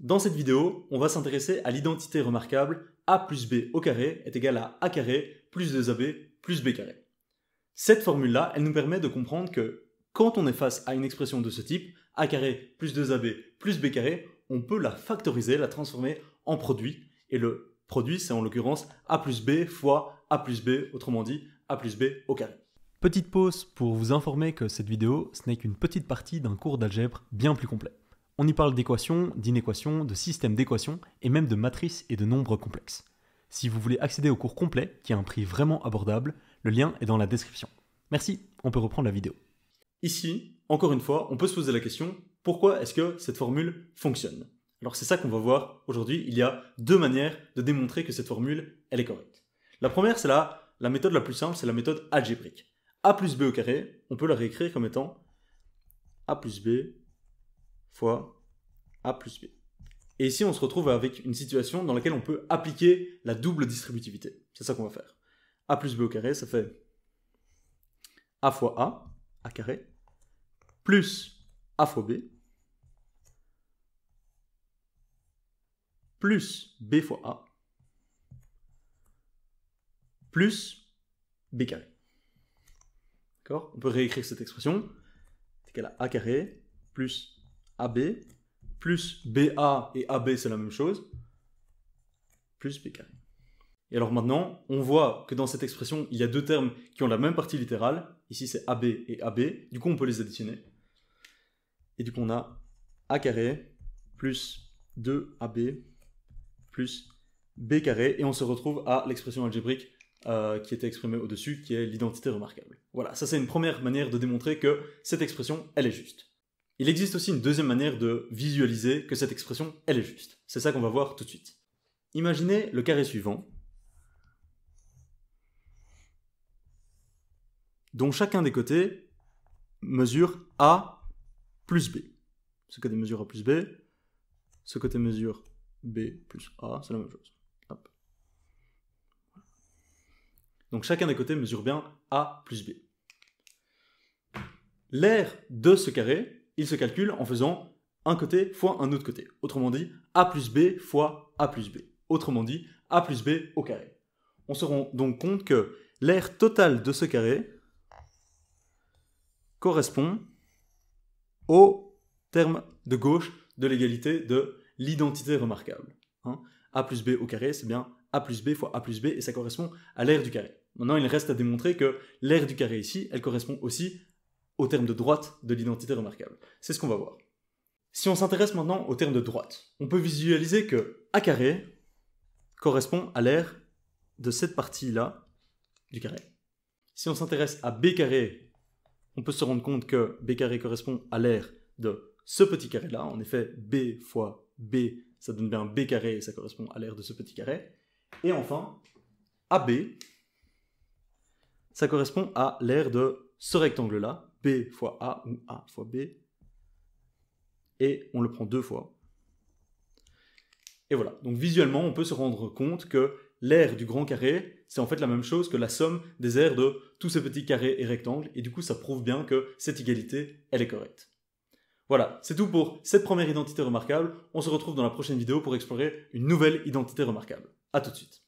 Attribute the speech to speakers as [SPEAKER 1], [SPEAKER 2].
[SPEAKER 1] Dans cette vidéo, on va s'intéresser à l'identité remarquable a plus b au carré est égal à a carré plus 2ab plus b carré. Cette formule-là, elle nous permet de comprendre que quand on est face à une expression de ce type, a carré plus 2ab plus b carré, on peut la factoriser, la transformer en produit. Et le produit, c'est en l'occurrence a plus b fois a plus b, autrement dit a plus b au carré.
[SPEAKER 2] Petite pause pour vous informer que cette vidéo, ce n'est qu'une petite partie d'un cours d'algèbre bien plus complet. On y parle d'équations, d'inéquations, de systèmes d'équations et même de matrices et de nombres complexes. Si vous voulez accéder au cours complet, qui a un prix vraiment abordable, le lien est dans la description. Merci, on peut reprendre la vidéo.
[SPEAKER 1] Ici, encore une fois, on peut se poser la question, pourquoi est-ce que cette formule fonctionne? Alors c'est ça qu'on va voir aujourd'hui. Il y a deux manières de démontrer que cette formule, elle est correcte. La première, c'est la méthode la plus simple, c'est la méthode algébrique. A plus b au carré, on peut la réécrire comme étant a plus b fois a plus b. Et ici, on se retrouve avec une situation dans laquelle on peut appliquer la double distributivité. C'est ça qu'on va faire. A plus b au carré, ça fait a fois a carré, plus a fois b, plus b fois a, plus b carré. D'accord? On peut réécrire cette expression. C'est égal à a carré, plus ab, plus ba et ab c'est la même chose, plus b carré. Et alors maintenant, on voit que dans cette expression, il y a deux termes qui ont la même partie littérale. Ici c'est ab et ab, du coup on peut les additionner. Et du coup on a a carré plus 2ab plus b carré, et on se retrouve à l'expression algébrique qui était exprimée au-dessus, qui est l'identité remarquable. Voilà, ça c'est une première manière de démontrer que cette expression, elle est juste. Il existe aussi une deuxième manière de visualiser que cette expression, elle est juste. C'est ça qu'on va voir tout de suite. Imaginez le carré suivant, dont chacun des côtés mesure a plus b. Ce côté mesure a plus b, ce côté mesure b plus a, c'est la même chose. Hop. Donc chacun des côtés mesure bien a plus b. L'aire de ce carré, il se calcule en faisant un côté fois un autre côté. Autrement dit, a plus b fois a plus b. Autrement dit, a plus b au carré. On se rend donc compte que l'aire totale de ce carré correspond au terme de gauche de l'égalité de l'identité remarquable. A plus b au carré, c'est bien a plus b fois a plus b, et ça correspond à l'aire du carré. Maintenant, il reste à démontrer que l'aire du carré ici, elle correspond aussi au terme de droite de l'identité remarquable. C'est ce qu'on va voir. Si on s'intéresse maintenant au terme de droite, on peut visualiser que a carré correspond à l'aire de cette partie-là du carré. Si on s'intéresse à b carré, on peut se rendre compte que b carré correspond à l'aire de ce petit carré-là. En effet, b fois b, ça donne bien b carré, et ça correspond à l'aire de ce petit carré. Et enfin, ab, ça correspond à l'aire de ce rectangle-là, b fois a ou a fois b, et on le prend deux fois. Et voilà, donc visuellement, on peut se rendre compte que l'aire du grand carré, c'est en fait la même chose que la somme des aires de tous ces petits carrés et rectangles, et du coup, ça prouve bien que cette égalité, elle est correcte. Voilà, c'est tout pour cette première identité remarquable. On se retrouve dans la prochaine vidéo pour explorer une nouvelle identité remarquable. A tout de suite.